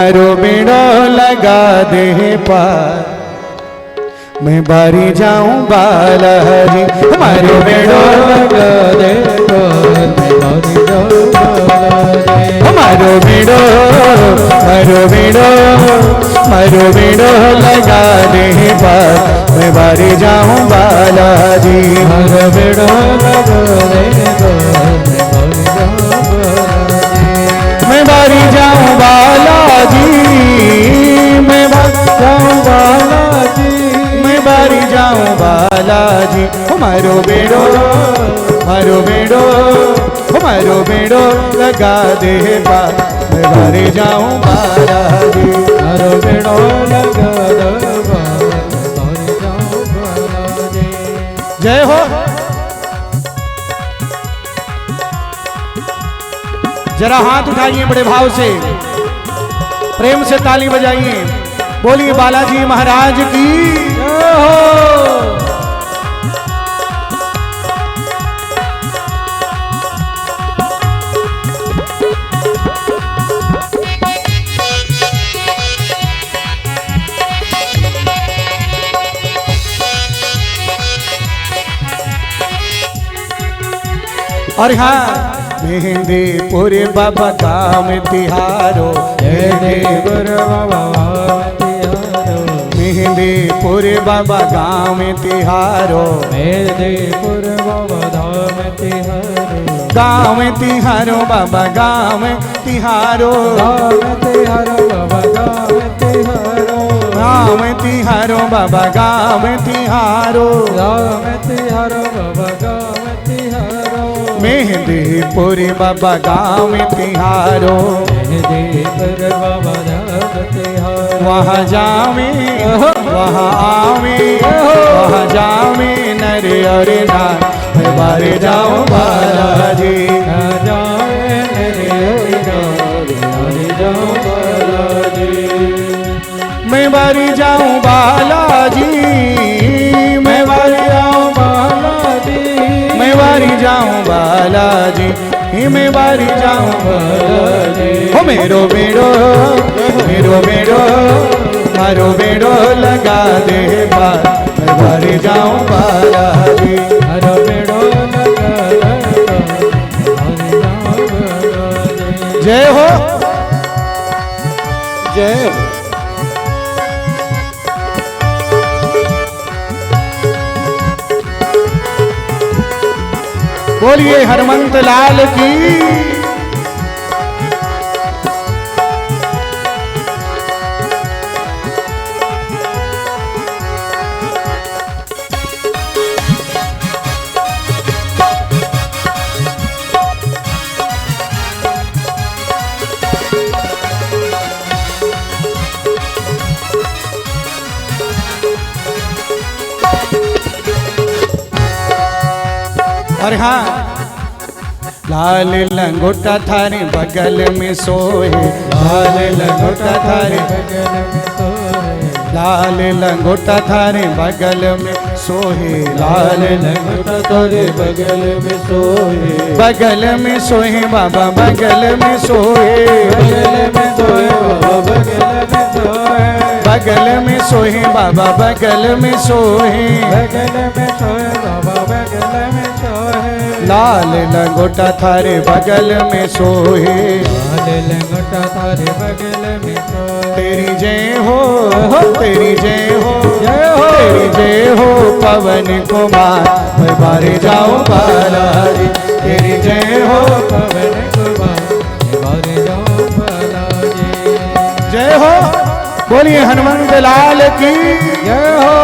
मारो बेड़ो लगा दे पार, मैं बारी जाऊं बाला जी। मारो बेड़ो लगा दे पार, मैं बारी जाऊं बाला जी। मारो बेड़ो लगा दे पार, मैं बारी जाऊं बाला जी। मारो बेड़ो लगा दे पार, मैं बारी जाऊं बाला जी। मैं बारी जाऊं बाला जी, मैं बारी जाऊं बाला जी। मारो बेड़ो लगा दे पार, मैं बारी जाऊं बाला जी। मारो बेड़ो लगा दे पार, मैं बारी जाऊं बाला जी। जय हो। जरा हाथ उठाइए बड़े भाव से, प्रेम से ताली बजाइए, बोलिए बालाजी महाराज की जय हो। और हाँ, मेहंदीपुर बाबा गाँव तिहारो, मेहंदीपुर बाबा मेहंदीपुर बाबा गाँव तिहारो, मेहंदीपुर बाबा धाम तिहारो, गाँव तिहारो बाबा गाँव तिहारो, गाँव तिहारो बाबा गाँव तिहारो, गाँव तिहारो बाबा गाँव तिहारो, गाँव तिहारो बाबा गाँव तिहारो। मेहंदीपुर बाबा गाँव तिहारो, मेहंदीपुर बाबा धाम तिहारो। वहाँ जावे वहाँ आवे, वहाँ जावे नर और नार, मैं बारे जाऊं बाला जी। जावे नर और जाऊं बाला जी, मैं बारी जाऊं बाला जी। मैं बारी जाऊं बाला जी, मैं बारी जाऊं बाला जी, मैं बारी जाऊं बाला जी। हो मेरो बेड़ो मारो बेड़ो लगा दे पार, मैं बारी जाऊं बाला जी। मारो बेड़ो लगा दे पार, मैं जाऊं बाला जी। जय हो जय हो। बोलिए हनुमंत लाल की। और हाँ, लाल लंगोटा थारे बगल में सोए, लाल लंगोटा थारे बगल में सोए, लाल लंगोटा थारे बगल में सोए, लाल लंगोटा थारे बगल में सोए, बगल में सोए बाबा बगल में सोए, बगल में सोए बाबा बगल में सोए, बगल में सोए बाबा बगल में सोए, बगल में सोए बाबा बगल में सोए। लाल लंगोटा थारे बगल में सोए, लाल लंगोटा थारे बगल में सोए। तेरी जय हो तेरी जय हो जय हो, तेरी जय हो पवन कुमार, मैं बारे जाऊं बाला जी। तेरी जय हो पवन कुमार, मैं बारे जाऊं बाला जी। जय हो। बोलिए हनुमंत लाल की जय हो।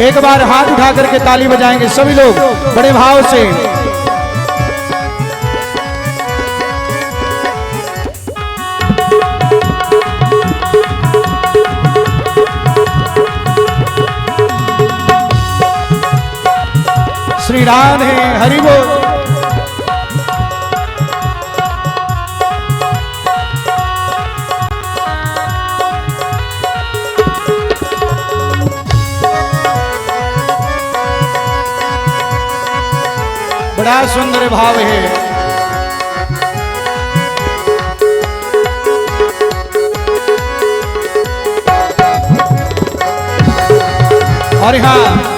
एक बार हाथ उठा करके ताली बजाएंगे सभी लोग बड़े भाव से। श्री राधे हरि बोल। बड़ा सुंदर भाव है। और यहाँ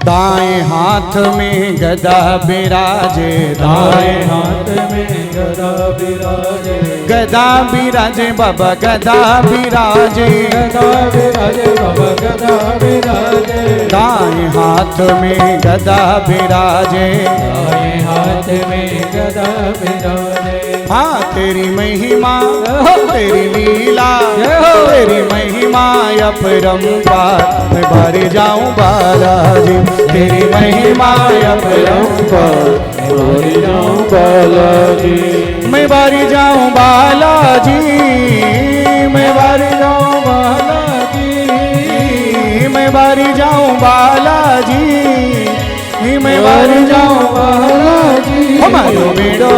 दाएं हाथ में गदा बिराजे, दाएं हाथ में गदा बिराजे, गदा बिराजे बाबा गदा बिराजे, गदा बिराजे बाबा गदा बिराजे। दाएं हाथ में गदा बिराजे, दाएं हाथ में गदा बिराजे। हाँ तेरी महिमा तेरी लीला तेरी महिमा अपरंपार, मैं बारी जाऊं बालाजी, तेरी महिमा अपरंपार, मैं बारी जाऊं बालाजी, मैं बारी जाऊं बालाजी, मैं बारी जाऊं बालाजी, मैं बारी जाऊं बालाजी, मैं बारी जाऊं बालाजी। मारो बेड़ो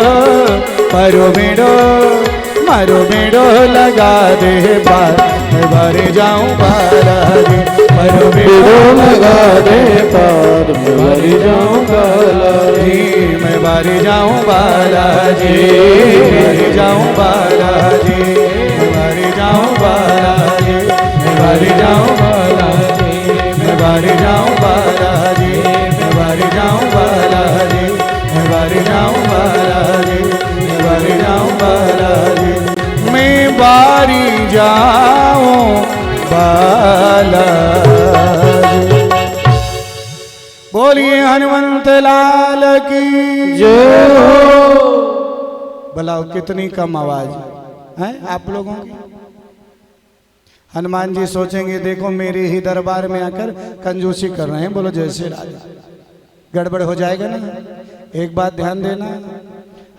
मारो बेड़ो मारो बेड़ो लगा दे बार, मैं बारी जाऊं बालाजी, मारो बेड़ो लगा दे पार, मैं बारी जाऊं बालाजी, मैं बारी जाऊं बालाजी, बारी जाऊं बालाजी, मैं बारी जाऊं बालाजी, मैं बारी जाऊं बालाजी, मैं बारी जाऊं बालाजी, मैं बारी जाऊं बालाजी, मैं बारी जाऊं बालाजी, मैं बारी जाऊं बालाजी, मैं बारी जाऊं बालाजी। बोलिए हनुमंत लाल की जय हो। बुलाओ कितनी कम आवाज है आप लोगों की। हनुमान जी सोचेंगे देखो मेरे ही दरबार में आकर कंजूसी कर रहे हैं, बोलो जय श्री राम, गड़बड़ हो जाएगा ना। एक बात ध्यान देना,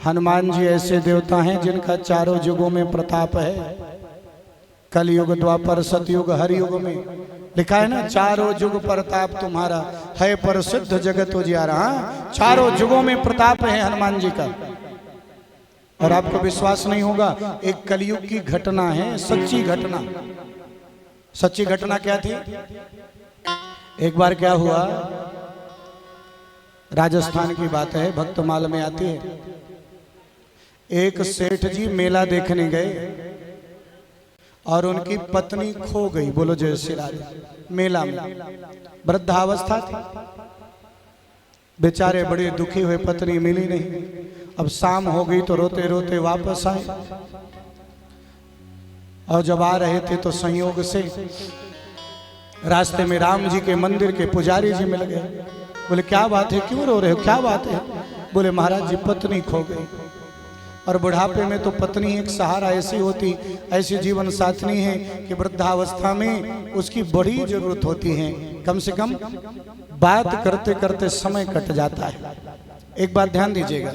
हनुमान जी ऐसे देवता हैं जिनका चारों युगों में प्रताप है। कलयुग द्वापर सतयुग हर युग में लिखा है ना, चारों युग प्रताप तुम्हारा है प्रसिद्ध जगत उजियारा। चारों युगों में प्रताप है हनुमान जी का। और आपको विश्वास नहीं होगा, एक कलयुग की घटना है, सच्ची घटना। सच्ची घटना क्या थी? एक बार क्या हुआ, राजस्थान की बात है, भक्तमाल में आती है। एक सेठ जी मेला देखने गए और उनकी पत्नी खो गई, बोलो जय श्री राम। मेला में वृद्धावस्था थी, बेचारे बड़े दुखी हुए, पत्नी मिली नहीं। अब शाम हो गई तो रोते रोते वापस आए, और जब आ रहे थे तो संयोग से रास्ते में राम जी के मंदिर के पुजारी जी मिल गए। बोले क्या बात है, क्यों रो रहे हो, क्या बात है? बोले महाराज जी पत्नी खो गई। और बुढ़ापे में तो पत्नी एक सहारा ऐसी होती, ऐसी जीवन साथनी है कि वृद्धावस्था में उसकी बड़ी जरूरत होती है। कम से कम बात करते करते समय कट जाता है। एक बात ध्यान दीजिएगा,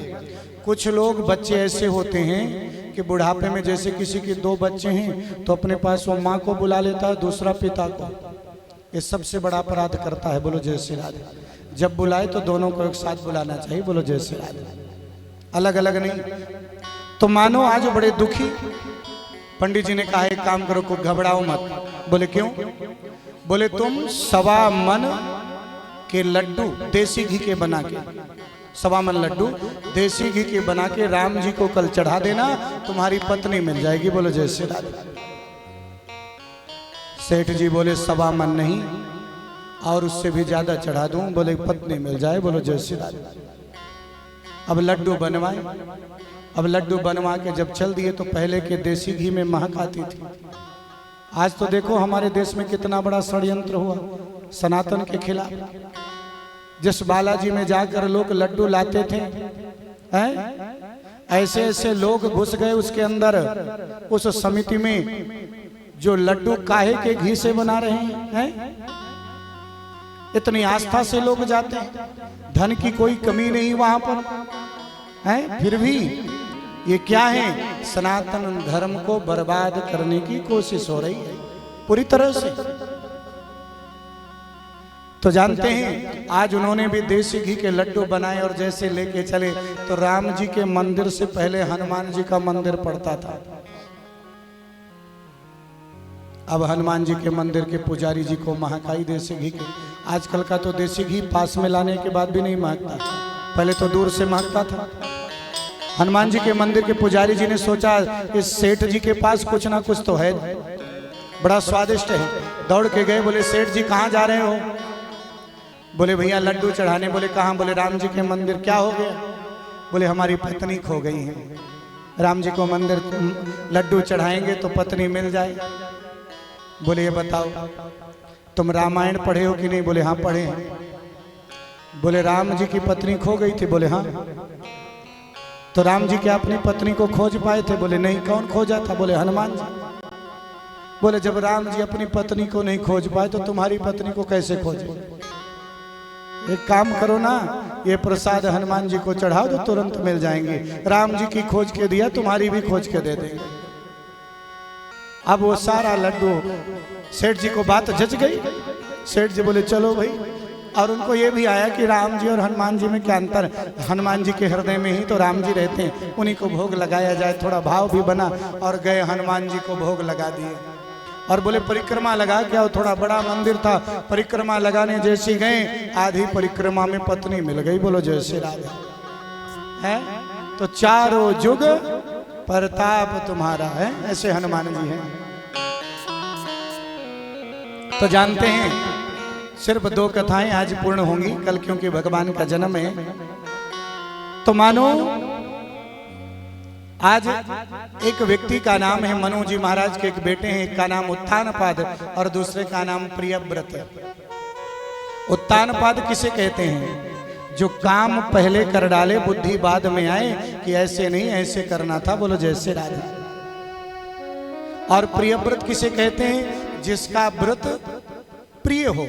कुछ लोग बच्चे ऐसे होते हैं कि बुढ़ापे में जैसे किसी के दो बच्चे हैं तो अपने पास वो माँ को बुला लेता है, दूसरा पिता को। ये सबसे बड़ा अपराध करता है, बोलो जय श्री राधे। जब बुलाए तो दोनों को एक साथ बुलाना चाहिए, बोलो जय श्री राधे, अलग अलग नहीं। तो मानो आज बड़े दुखी, पंडित जी ने कहा एक काम करो, को घबराओ मत। बोले क्यों? बोले तुम 1.25 मन के लड्डू देसी घी के बना के, 1.25 मन लड्डू देसी घी के बना के राम जी को कल चढ़ा देना, तुम्हारी पत्नी मिल जाएगी, बोलो जय श्री राधे। सेठ जी बोले 1.25 मन नहीं और उससे भी ज्यादा चढ़ा दूं, बोले पत्नी मिल जाए, बोलो जय श्री राधे। अब लड्डू बनवाए, अब लड्डू बनवा के जब चल दिए तो पहले के देसी घी में महक आती थी। आज तो देखो हमारे देश में कितना बड़ा षड्यंत्र हुआ सनातन के खिलाफ। जिस बालाजी में जाकर लोग लड्डू लाते थे, ऐसे ऐसे लोग घुस गए उसके अंदर, उस समिति में जो लड्डू काहे के घी से बना रहे हैं। इतनी आस्था से लोग जाते हैं, धन की कोई कमी नहीं वहां पर है, फिर भी ये क्या है, सनातन धर्म को बर्बाद करने की कोशिश हो रही है पूरी तरह से। तो जानते हैं आज उन्होंने भी देसी घी के लड्डू बनाए और जैसे लेके चले तो राम जी के मंदिर से पहले हनुमान जी का मंदिर पड़ता था। अब हनुमान जी के मंदिर के पुजारी जी को महकाई देसी घी के, आजकल का तो देसी घी पास में लाने के बाद भी नहीं मांगता, पहले तो दूर से मांगता था। हनुमान जी के मंदिर के पुजारी जी ने सोचा इस सेठ जी के पास कुछ ना कुछ तो है, बड़ा स्वादिष्ट है। दौड़ के गए, बोले सेठ जी कहाँ जा रहे हो? बोले भैया लड्डू चढ़ाने। बोले कहाँ? बोले राम जी के मंदिर। क्या हो गया? बोले हमारी पत्नी खो गई है, राम जी को मंदिर लड्डू चढ़ाएंगे तो पत्नी मिल जाए। बोले ये बताओ तुम रामायण पढ़े हो कि नहीं? बोले हाँ पढ़े हैं। बोले राम जी की पत्नी खो गई थी? बोले हाँ। तो राम जी क्या अपनी पत्नी को खोज पाए थे? बोले नहीं। कौन खोजा था? बोले हनुमान जी। बोले जब राम जी अपनी पत्नी को नहीं खोज पाए तो तुम्हारी पत्नी को कैसे खोजे? एक काम करो ना, ये प्रसाद हनुमान जी को चढ़ाओ तो तुरंत मिल जाएंगे। राम जी की खोज के दिया, तुम्हारी भी खोज के दे देंगे। अब वो सारा लड्डू सेठ जी को बात जच गई। सेठ जी बोले चलो भाई। और उनको ये भी आया कि राम जी और हनुमान जी में क्या अंतर, हनुमान जी के हृदय में ही तो राम जी रहते हैं, उन्हीं को भोग लगाया जाए। थोड़ा भाव भी बना और गए हनुमान जी को भोग लगा दिए। और बोले परिक्रमा लगा क्या? थोड़ा बड़ा मंदिर था, परिक्रमा लगाने जैसे गए, आधी परिक्रमा में पत्नी मिल गई। बोलो जय श्री राधे। है तो चारों जुग प्रताप तुम्हारा है, ऐसे हनुमान जी हैं। तो जानते हैं सिर्फ 2 कथाएं आज पूर्ण होंगी कल, क्योंकि भगवान का जन्म है। तो मानो आज एक व्यक्ति का नाम है मनु जी महाराज के एक बेटे हैं, एक का नाम उत्तानपाद और दूसरे का नाम प्रियव्रत है। उत्तानपाद किसे कहते हैं? जो काम पहले कर डाले बुद्धि बाद में आए कि ऐसे नहीं ऐसे करना था। बोलो जैसे राजा। और प्रियव्रत किसे कहते हैं? जिसका व्रत प्रिय हो।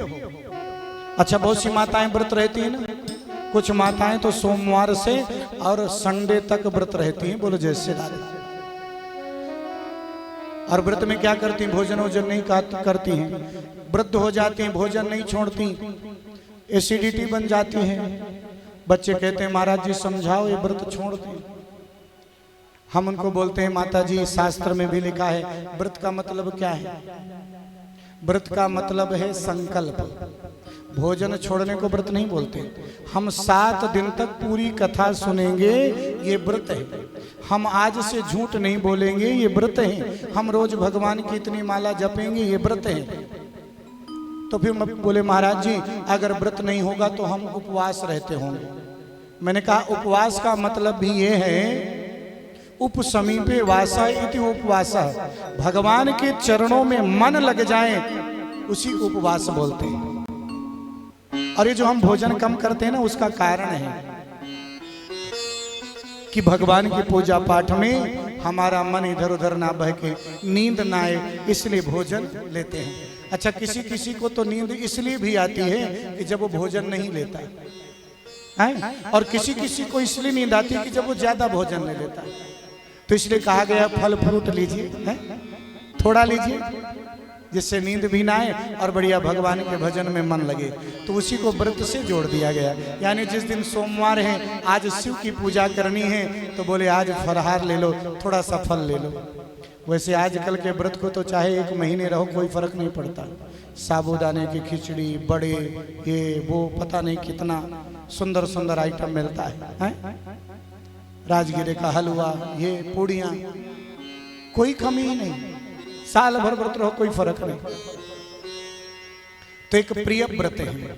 अच्छा बहुत सी माताएं व्रत रहती है ना, कुछ माताएं तो सोमवार से और संडे तक व्रत रहती हैं। बोलो जैसे राधे। और व्रत में क्या करती हैं? भोजन वोजन नहीं करती हैं, वृद्ध हो जाती हैं, भोजन नहीं छोड़ती, एसिडिटी बन जाती है। बच्चे कहते हैं महाराज जी समझाओ ये व्रत छोड़ दें। हम उनको बोलते हैं माता जी शास्त्र में भी लिखा है व्रत का मतलब क्या है? व्रत का मतलब है संकल्प। भोजन छोड़ने को व्रत नहीं बोलते। हम 7 दिन तक पूरी कथा सुनेंगे, ये व्रत है। हम आज से झूठ नहीं बोलेंगे, ये व्रत है। हम रोज भगवान की इतनी माला जपेंगे, ये व्रत है। तो फिर बोले महाराज जी अगर व्रत नहीं होगा तो हम उपवास रहते होंगे। मैंने कहा उपवास का मतलब भी ये है, उप समीपे वासा इति उपवासा, भगवान के चरणों में मन लग जाए उसी को उपवास बोलते हैं। और ये जो हम भोजन कम करते हैं ना, उसका कारण है कि भगवान की पूजा पाठ में हमारा मन इधर उधर ना बहके, नींद ना आए, इसलिए भोजन लेते हैं। अच्छा किसी किसी को तो नींद इसलिए भी आती है कि जब वो भोजन नहीं लेता है, और किसी किसी को इसलिए नींद आती है कि जब वो ज्यादा भोजन ले लेता है। तो इसलिए कहा गया फल फ्रूट लीजिए, थोड़ा लीजिए, जिससे नींद भी ना आए और बढ़िया भगवान के भजन में मन लगे। तो उसी को व्रत से जोड़ दिया गया। यानी जिस दिन सोमवार है, आज शिव की पूजा करनी है, तो बोले आज फलाहार ले लो, थोड़ा सा फल ले लो। वैसे आजकल के व्रत को तो चाहे 1 महीने रहो कोई फर्क नहीं पड़ता। साबूदाने की खिचड़ी, बड़े, ये वो पता नहीं कितना सुंदर सुंदर आइटम मिलता है? राजगिरे का हलवा, ये पूड़ियाँ, कोई कमी ही नहीं। साल भर व्रत रहो कोई फर्क नहीं। तो एक प्रिय व्रत है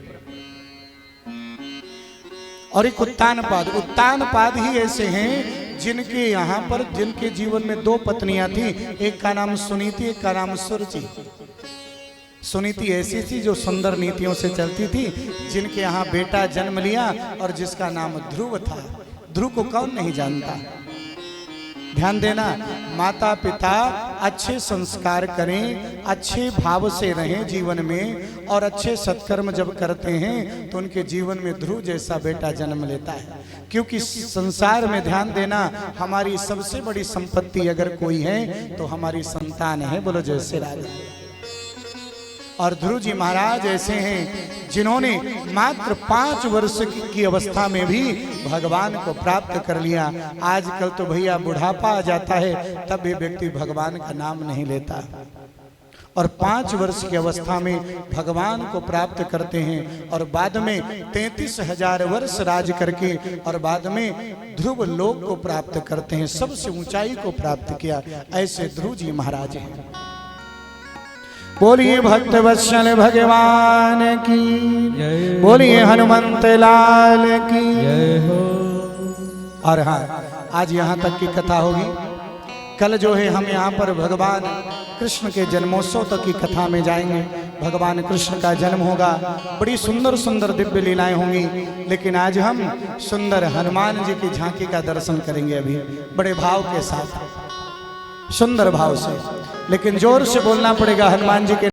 और एक उत्तानपाद। उत्तानपाद ही ऐसे हैं जिनके यहाँ पर, जिनके जीवन में 2 पत्नियां थी, एक का नाम सुनीति, एक का नाम सुरुचि। सुनीति ऐसी थी जो सुंदर नीतियों से चलती थी, जिनके यहाँ बेटा जन्म लिया और जिसका नाम ध्रुव था। ध्रुव को कौन नहीं जानता? ध्यान देना, माता पिता अच्छे संस्कार करें, अच्छे भाव से रहें जीवन में, और अच्छे सत्कर्म जब करते हैं तो उनके जीवन में ध्रुव जैसा बेटा जन्म लेता है। क्योंकि संसार में ध्यान देना, हमारी सबसे बड़ी संपत्ति अगर कोई है तो हमारी संतान है। बोलो जय श्री राधे। और ध्रुव जी महाराज ऐसे हैं जिन्होंने मात्र 5 वर्ष की अवस्था में भी भगवान को प्राप्त कर लिया। आजकल तो भैया बुढ़ापा आ जाता है तब भी व्यक्ति भगवान का नाम नहीं लेता। और 5 वर्ष की अवस्था में भगवान को प्राप्त करते हैं और बाद में 33,000 वर्ष राज करके और बाद में ध्रुव लोक को प्राप्त करते हैं, सबसे ऊंचाई को प्राप्त किया। ऐसे ध्रुव जी महाराज हैं। बोलिए भक्त वत्सल भगवान की, बोलिए हनुमंत लाल की जय हो। और हाँ, आज यहाँ तक की कथा होगी। कल जो है हम यहाँ पर भगवान कृष्ण के जन्मोत्सव तक की कथा में जाएंगे। भगवान कृष्ण का जन्म होगा, बड़ी सुंदर सुंदर दिव्य लीलाएं होंगी। लेकिन आज हम सुंदर हनुमान जी की झांकी का दर्शन करेंगे, अभी बड़े भाव के साथ, सुंदर भाव से। लेकिन जोर से बोलना पड़ेगा हनुमान जी के